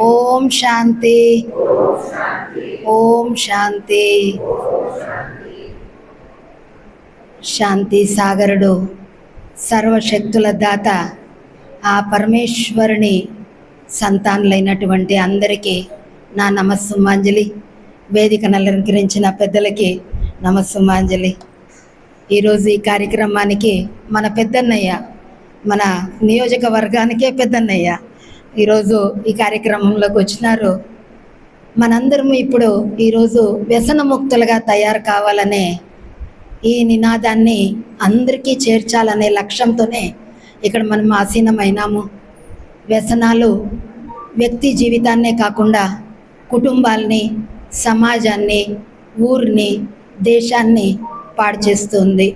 ఓం శాంతి. ఓం శాంతి. శాంతి సాగరుడు, సర్వశక్తుల దాత, ఆ పరమేశ్వరుని సంతానులైనటువంటి అందరికీ నా నమస్సుమాంజలి. వేదికను అలంకరించిన పెద్దలకి నమస్సుమాంజలి. ఈరోజు ఈ కార్యక్రమానికి మన పెద్దన్నయ్య, మన నియోజకవర్గానికే పెద్దన్నయ్య ఈరోజు ఈ కార్యక్రమంలోకి వచ్చినారు. మనందరం ఇప్పుడు ఈరోజు వ్యసనముక్తులుగా తయారు కావాలనే ఈ నినాదాన్ని అందరికీ చేర్చాలనే లక్ష్యంతోనే ఇక్కడ మనం ఆసీనమైనాము. వ్యసనాలు వ్యక్తి జీవితాన్నే కాకుండా కుటుంబాల్ని, సమాజాన్ని, ఊరిని, దేశాన్ని పాడు చేస్తుంది.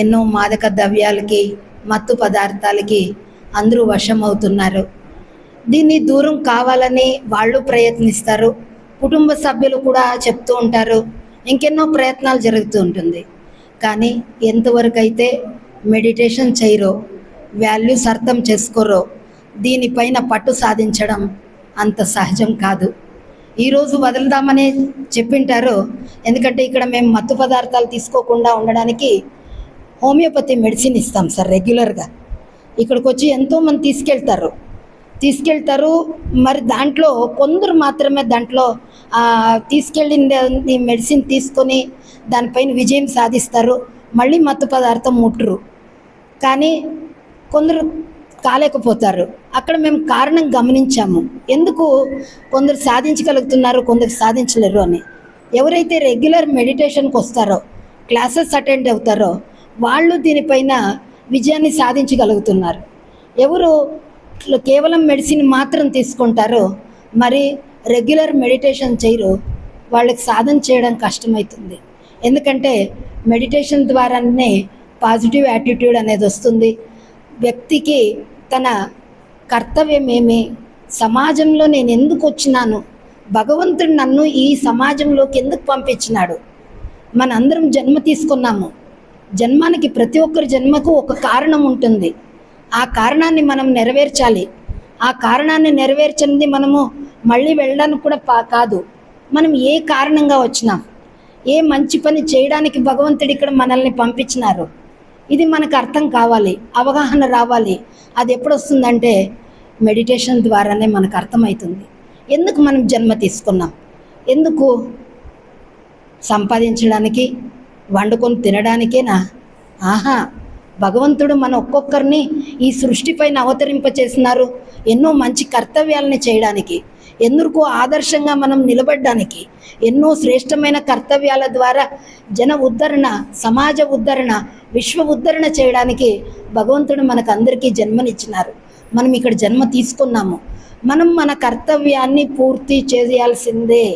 ఎన్నో మాదక ద్రవ్యాలకి, మత్తు పదార్థాలకి అందరూ వశమవుతున్నారు. దీన్ని దూరం కావాలని వాళ్ళు ప్రయత్నిస్తారు, కుటుంబ సభ్యులు కూడా చెప్తూ ఉంటారు, ఇంకెన్నో ప్రయత్నాలు జరుగుతూ ఉంటుంది. కానీ ఎంతవరకు అయితే మెడిటేషన్ చేయరో, వాల్యూస్ అర్థం చేసుకోరో, దీనిపైన పట్టు సాధించడం అంత సహజం కాదు. ఈరోజు వదులుదామని చెప్పింటారు. ఎందుకంటే ఇక్కడ మేము మత్తు పదార్థాలు తీసుకోకుండా ఉండడానికి హోమియోపతి మెడిసిన్ ఇస్తాం సార్ రెగ్యులర్గా. ఇక్కడికి వచ్చి ఎంతోమంది తీసుకెళ్తారు. మరి దాంట్లో కొందరు మాత్రమే దాంట్లో తీసుకెళ్ళిన మెడిసిన్ తీసుకొని దానిపైన విజయం సాధిస్తారు, మళ్ళీ మత్తు పదార్థం ముట్టరు. కానీ కొందరు కాలేకపోతారు. అక్కడ మేము కారణం గమనించాము, ఎందుకు కొందరు సాధించగలుగుతున్నారు, కొందరు సాధించలేరు అని. ఎవరైతే రెగ్యులర్ మెడిటేషన్కి వస్తారో, క్లాసెస్ అటెండ్ అవుతారో వాళ్ళు దీనిపైన విజయాన్ని సాధించగలుగుతున్నారు. ఎవరు కేవలం మెడిసిన్ మాత్రం తీసుకుంటారో, మరి రెగ్యులర్ మెడిటేషన్ చేయరు, వాళ్ళకి సాధన చేయడం కష్టమవుతుంది. ఎందుకంటే మెడిటేషన్ ద్వారానే పాజిటివ్ యాటిట్యూడ్ అనేది వస్తుంది. వ్యక్తికి తన కర్తవ్యం ఏమి, సమాజంలో నేను ఎందుకు వచ్చినాను, భగవంతుడు నన్ను ఈ సమాజంలోకి ఎందుకు పంపించినాడు. మనందరం జన్మ తీసుకున్నాము. జన్మానికి, ప్రతి ఒక్కరి జన్మకు ఒక కారణం ఉంటుంది. ఆ కారణాన్ని మనం నెరవేర్చాలి. ఆ కారణాన్ని నెరవేర్చింది మనము మళ్ళీ వెళ్ళడానికి కూడా కాదు. మనం ఏ కారణంగా వచ్చినాం, ఏ మంచి పని చేయడానికి భగవంతుడు ఇక్కడ మనల్ని పంపించినారు, ఇది మనకు అర్థం కావాలి, అవగాహన రావాలి. అది ఎప్పుడు వస్తుందంటే మెడిటేషన్ ద్వారానే మనకు అర్థమవుతుంది. ఎందుకు మనం జన్మ తీసుకున్నాం, ఎందుకు సంపాదించడానికి, వండుకొని తినడానికేనా? ఆహా, భగవంతుడు మన ఒక్కొక్కరిని ఈ సృష్టిపైన అవతరింపచేసినారు ఎన్నో మంచి కర్తవ్యాలని చేయడానికి, ఎందుకు ఆదర్శంగా మనం నిలబడడానికి, ఎన్నో శ్రేష్టమైన కర్తవ్యాల ద్వారా జన ఉద్ధరణ, సమాజ ఉద్ధరణ, విశ్వ ఉద్ధరణ చేయడానికి భగవంతుడు మనకు అందరికీ జన్మనిచ్చినారు. మనం ఇక్కడ జన్మ తీసుకున్నాము. మనం మన కర్తవ్యాన్ని పూర్తి చేయాల్సిందే.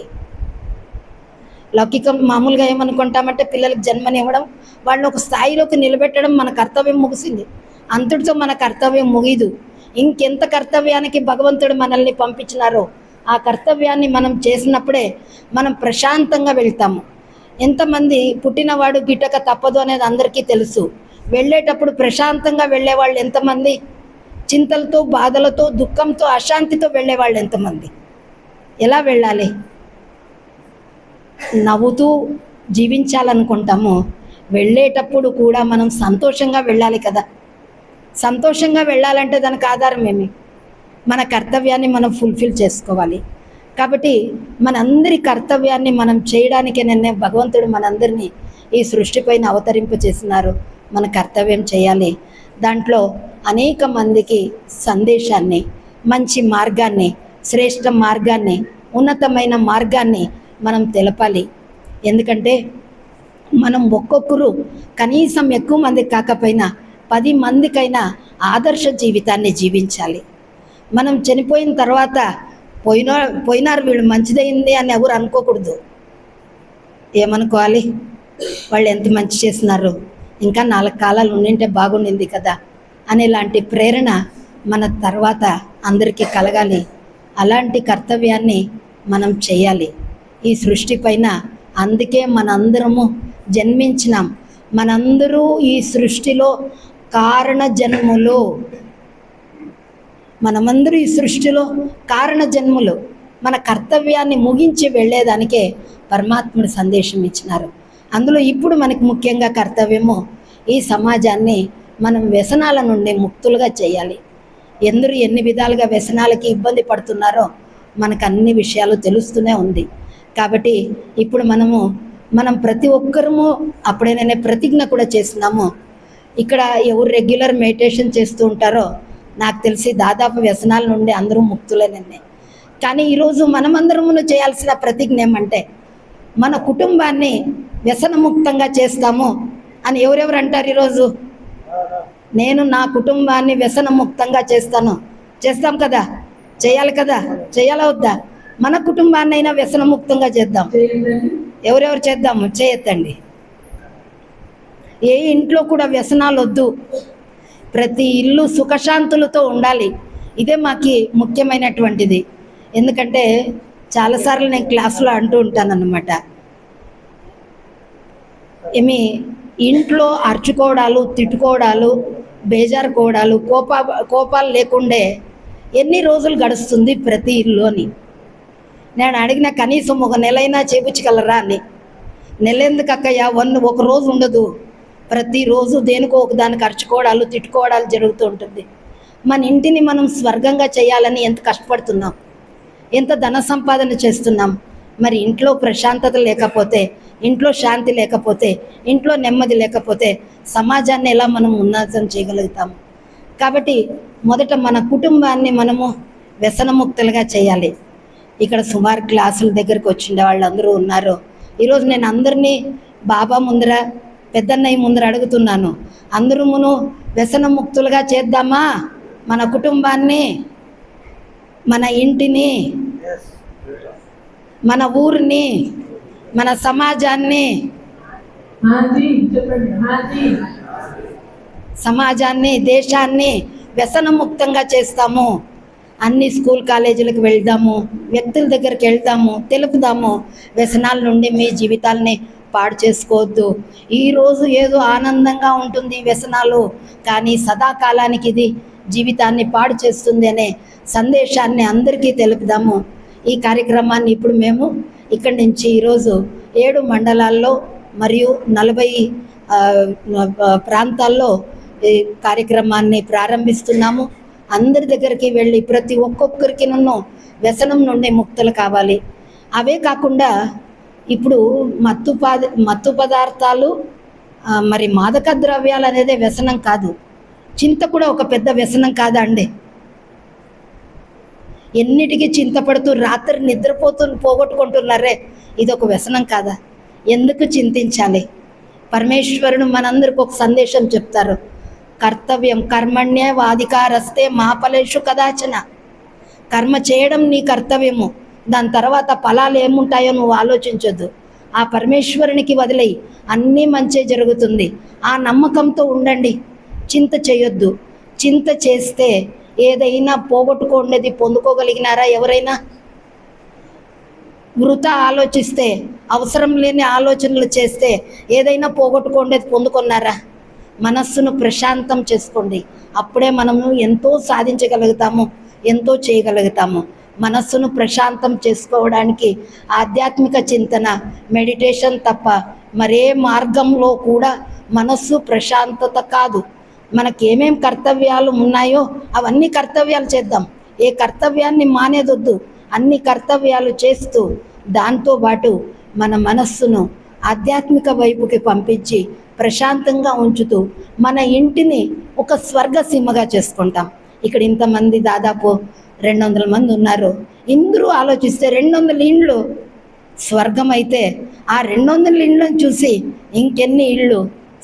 లౌకికం మామూలుగా ఏమనుకుంటామంటే పిల్లలకు జన్మనివ్వడం, వాళ్ళని ఒక స్థాయిలోకి నిలబెట్టడం మన కర్తవ్యం ముగిసింది. అంతటితో మన కర్తవ్యం ముగిదు. ఇంకెంత కర్తవ్యానికి భగవంతుడు మనల్ని పంపించినారో ఆ కర్తవ్యాన్ని మనం చేసినప్పుడే మనం ప్రశాంతంగా వెళ్తాము. ఎంతమంది పుట్టినవాడు గిట్టక తప్పదు అనేది అందరికీ తెలుసు. వెళ్ళేటప్పుడు ప్రశాంతంగా వెళ్ళేవాళ్ళు ఎంతమంది, చింతలతో, బాధలతో, దుఃఖంతో, అశాంతితో వెళ్ళేవాళ్ళు ఎంతమంది. ఎలా వెళ్ళాలి? నవ్వుతూ జీవించాలనుకుంటాము. వెళ్ళేటప్పుడు కూడా మనం సంతోషంగా వెళ్ళాలి కదా. సంతోషంగా వెళ్ళాలంటే దానికి ఆధారం ఏమి? మన కర్తవ్యాన్ని మనం ఫుల్ఫిల్ చేసుకోవాలి. కాబట్టి మనందరి కర్తవ్యాన్ని మనం చేయడానికే భగవంతుడు మనందరినీ ఈ సృష్టిపైన అవతరింప చేసినారు. మన కర్తవ్యం చేయాలి. దాంట్లో అనేక మందికి సందేశాన్ని, మంచి మార్గాన్ని, శ్రేష్ఠ మార్గాన్ని, ఉన్నతమైన మార్గాన్ని మనం తెలపాలి. ఎందుకంటే మనం ఒక్కొక్కరు కనీసం ఎక్కువ మందికి కాకపోయినా 10 మందికైనా ఆదర్శ జీవితాన్ని జీవించాలి. మనం చనిపోయిన తర్వాత పోయినారు వీళ్ళు మంచిదైంది అని ఎవరు అనుకోకూడదు. ఏమనుకోవాలి? వాళ్ళు ఎంత మంచి చేసినారు, ఇంకా 4 కాలాలు ఉండింటే బాగుండింది కదా అనేలాంటి ప్రేరణ మన తర్వాత అందరికీ కలగాలి. అలాంటి కర్తవ్యాన్ని మనం చేయాలి ఈ సృష్టి పైన. అందుకే మనందరము జన్మించినాం. మనందరూ ఈ సృష్టిలో కారణ జన్ములు. మనమందరూ ఈ సృష్టిలో కారణ జన్ములు. మన కర్తవ్యాన్ని ముగించి వెళ్ళేదానికే పరమాత్ముడు సందేశం ఇచ్చినారు. అందులో ఇప్పుడు మనకి ముఖ్యంగా కర్తవ్యము ఈ సమాజాన్ని మనం వ్యసనాల నుండి ముక్తులుగా చేయాలి. ఎందరూ ఎన్ని విధాలుగా వ్యసనాలకి ఇబ్బంది పడుతున్నారో మనకు అన్ని విషయాలు తెలుస్తూనే ఉంది. కాబట్టి ఇప్పుడు మనం ప్రతి ఒక్కరము అప్పుడే నేను ప్రతిజ్ఞ కూడా చేస్తున్నాము. ఇక్కడ ఎవరు రెగ్యులర్ మెడిటేషన్ చేస్తూ ఉంటారో నాకు తెలిసి దాదాపు వ్యసనాల నుండి అందరూ ముక్తులేనండి. కానీ ఈరోజు మనమందరము చేయాల్సిన ప్రతిజ్ఞ ఏమంటే మన కుటుంబాన్ని వ్యసనముక్తంగా చేస్తాము అని ఎవరెవరు అంటారు? ఈరోజు నేను నా కుటుంబాన్ని వ్యసనముక్తంగా చేస్తాం కదా, చేయాలి కదా, చేయాలా వద్దా? మన కుటుంబాన్ని అయినా వ్యసనముక్తంగా చేద్దాం. ఎవరెవరు చేద్దాము? చేయొద్దండి. ఏ ఇంట్లో కూడా వ్యసనాలు వద్దు. ప్రతి ఇల్లు సుఖశాంతులతో ఉండాలి. ఇదే మాకి ముఖ్యమైనటువంటిది. ఎందుకంటే చాలాసార్లు నేను క్లాసులో అంటూ ఉంటానన్నమాట, ఇంట్లో అరుచుకోవడాలు, తిట్టుకోవడాలు, బేజారుకోవడాలు, కోపాలు లేకుండే ఎన్ని రోజులు గడుస్తుంది ప్రతి ఇల్లుని? నేను అడిగిన కనీసం ఒక నెలైనా చేపుచ్చగలరా అని. నెల ఎందుకు అక్కయ్య, ఒక రోజు ఉండదు. ప్రతిరోజు దేనికో ఒక దానికి అరుచుకోవడాలు, తిట్టుకోవడాలు జరుగుతూ ఉంటుంది. మన ఇంటిని మనం స్వర్గంగా చేయాలని ఎంత కష్టపడుతున్నాం, ఎంత ధన సంపాదన చేస్తున్నాం. మరి ఇంట్లో ప్రశాంతత లేకపోతే, ఇంట్లో శాంతి లేకపోతే, ఇంట్లో నెమ్మది లేకపోతే సమాజాన్ని ఎలా మనం ఉన్నతం చేయగలుగుతాము? కాబట్టి మొదట మన కుటుంబాన్ని మనము వ్యసనముక్తులుగా చేయాలి. ఇక్కడ సుమారు క్లాసుల దగ్గరికి వచ్చిన వాళ్ళందరూ ఉన్నారు. ఈరోజు నేను అందరినీ బాబా ముందర, పెద్దన్నయ్య ముందర అడుగుతున్నాను, అందరమును వ్యసనముక్తులుగా చేద్దామా? మన కుటుంబాన్ని, మన ఇంటిని, మన ఊరిని, మన సమాజాన్ని, దేశాన్ని వ్యసనముక్తంగా చేస్తాము. అన్ని స్కూల్ కాలేజీలకు వెళ్దాము, వ్యక్తుల దగ్గరికి వెళ్దాము, తెలుపుదాము, వ్యసనాల నుండి మీ జీవితాలని పాడు చేసుకోవద్దు. ఈరోజు ఏదో ఆనందంగా ఉంటుంది వ్యసనాలు, కానీ సదాకాలానికి ఇది జీవితాన్ని పాడు చేస్తుంది అనే సందేశాన్ని అందరికీ తెలుపుదాము. ఈ కార్యక్రమాన్ని ఇప్పుడు మేము ఇక్కడి నుంచి ఈరోజు 7 మండలాల్లో మరియు 40 ప్రాంతాల్లో ఈ కార్యక్రమాన్ని ప్రారంభిస్తున్నాము. అందరి దగ్గరికి వెళ్ళి ప్రతి ఒక్కొక్కరికి వ్యసనం నుండి ముక్తులు కావాలి. అవే కాకుండా ఇప్పుడు మత్తు పదార్థాలు, మరి మాదక ద్రవ్యాలు అనేది వ్యసనం కాదు. చింత కూడా ఒక పెద్ద వ్యసనం కాదా అండి? ఎన్నిటికీ చింతపడుతూ రాత్రి పోగొట్టుకుంటున్నారే, ఇది ఒక వ్యసనం కాదా? ఎందుకు చింతించాలి? పరమేశ్వరుడు మనందరికి ఒక సందేశం చెప్తారు, కర్తవ్యం కర్మణ్య వాధికారస్తే మా ఫలేషు కదాచన. కర్మ చేయడం నీ కర్తవ్యము, దాని తర్వాత ఫలాలు ఏముంటాయో నువ్వు ఆలోచించొద్దు. ఆ పరమేశ్వరునికి వదిలేయి, అన్నీ మంచి జరుగుతుంది. ఆ నమ్మకంతో ఉండండి, చింత చేయొద్దు. చింత చేస్తే ఏదైనా పోగొట్టుకోండేది పొందుకోగలిగినారా? ఎవరైనా వృథా ఆలోచిస్తే, అవసరం లేని ఆలోచనలు చేస్తే ఏదైనా పోగొట్టుకోండేది పొందుకున్నారా? మనస్సును ప్రశాంతం చేసుకోండి, అప్పుడే మనము ఎంతో సాధించగలుగుతాము, ఎంతో చేయగలుగుతాము. మనస్సును ప్రశాంతం చేసుకోవడానికి ఆధ్యాత్మిక చింతన, మెడిటేషన్ తప్ప మరే మార్గంలో కూడా మనస్సు ప్రశాంతత కాదు. మనకేమేం కర్తవ్యాలు ఉన్నాయో అవన్నీ కర్తవ్యాలు చేద్దాం. ఏ కర్తవ్యాన్ని మానేదొద్దు, అన్ని కర్తవ్యాలు చేస్తూ దాంతో పాటు మన మనస్సును ఆధ్యాత్మిక వైపుకి పంపించి ప్రశాంతంగా ఉంచుతూ మన ఇంటిని ఒక స్వర్గసీమగా చేసుకుంటాం. ఇక్కడ ఇంతమంది దాదాపు 200 మంది ఉన్నారు. ఇందరూ ఆలోచిస్తే 200 ఇండ్లు స్వర్గం అయితే, ఆ 200 ఇండ్లను చూసి ఇంకెన్ని ఇళ్ళు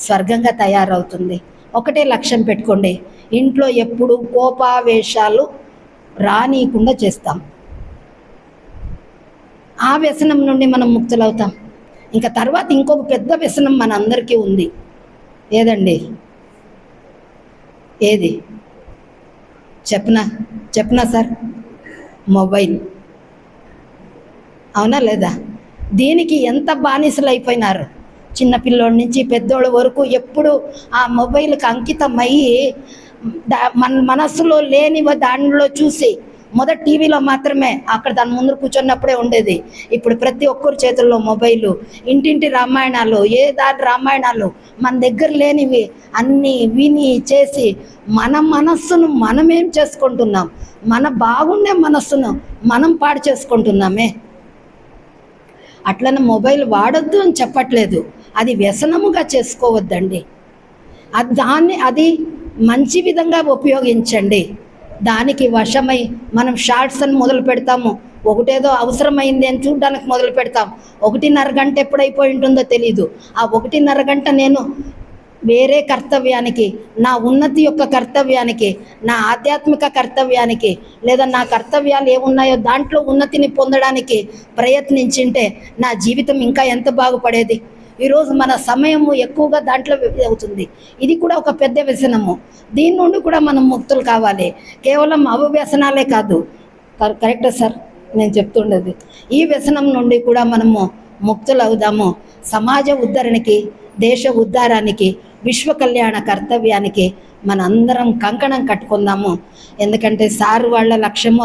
స్వర్గంగా తయారవుతుంది. ఒకటే లక్ష్యం పెట్టుకోండి, ఇంట్లో ఎప్పుడు కోపావేశాలు రానీయకుండా చేస్తాం. ఆ వ్యసనం నుండి మనం ముక్తులవుతాం. ఇంకా తర్వాత ఇంకొక పెద్ద వ్యసనం మన అందరికీ ఉంది. ఏదండి? ఏది చెప్పనా సార్? మొబైల్. అవునా లేదా? దీనికి ఎంత బానిసలు అయిపోయినారు. చిన్నపిల్లోడి నుంచి పెద్దోళ్ళ వరకు ఎప్పుడు ఆ మొబైల్కి అంకితమయ్యి మన మనస్సులో లేని దానిలో చూసి మొదట టీవీలో మాత్రమే అక్కడ దాని ముందు కూర్చున్నప్పుడే ఉండేది. ఇప్పుడు ప్రతి ఒక్కరి చేతుల్లో మొబైలు, ఇంటింటి రామాయణాలు, ఏ దాని రామాయణాలు మన దగ్గర లేనివి అన్నీ విని చేసి మన మనస్సును మనమేం చేసుకుంటున్నాం, మన బాగుండే మనస్సును మనం పాడు చేసుకుంటున్నామే. అట్లనే మొబైల్ వాడొద్దు అని చెప్పట్లేదు, అది వ్యసనముగా చేసుకోవద్దండి. అది మంచి విధంగా ఉపయోగించండి. దానికి వశమై మనం షార్ట్స్ అని మొదలు పెడతాము, ఒకటేదో అవసరమైంది అని చూడడానికి మొదలు పెడతాం. 1.5 గంట ఎప్పుడైపోయి ఉంటుందో తెలీదు. ఆ 1.5 గంట నేను వేరే కర్తవ్యానికి, నా ఉన్నతి యొక్క కర్తవ్యానికి, నా ఆధ్యాత్మిక కర్తవ్యానికి, లేదా నా కర్తవ్యాలు ఏమున్నాయో దాంట్లో ఉన్నతిని పొందడానికి ప్రయత్నించింటే నా జీవితం ఇంకా ఎంత బాగుపడేది. ఈరోజు మన సమయము ఎక్కువగా దాంట్లో అవుతుంది. ఇది కూడా ఒక పెద్ద వ్యసనము. దీని నుండి కూడా మనం ముక్తులు కావాలి. కేవలం వ్యసనాలే కాదు. కరెక్టే సార్ నేను చెప్తుండేది. ఈ వ్యసనం నుండి కూడా మనము ముక్తులు అవుదాము. సమాజ ఉద్ధరణకి, దేశ ఉద్ధారానికి, విశ్వ కళ్యాణ కర్తవ్యానికి మనందరం కంకణం కట్టుకుందాము. ఎందుకంటే సార్ వాళ్ళ లక్ష్యము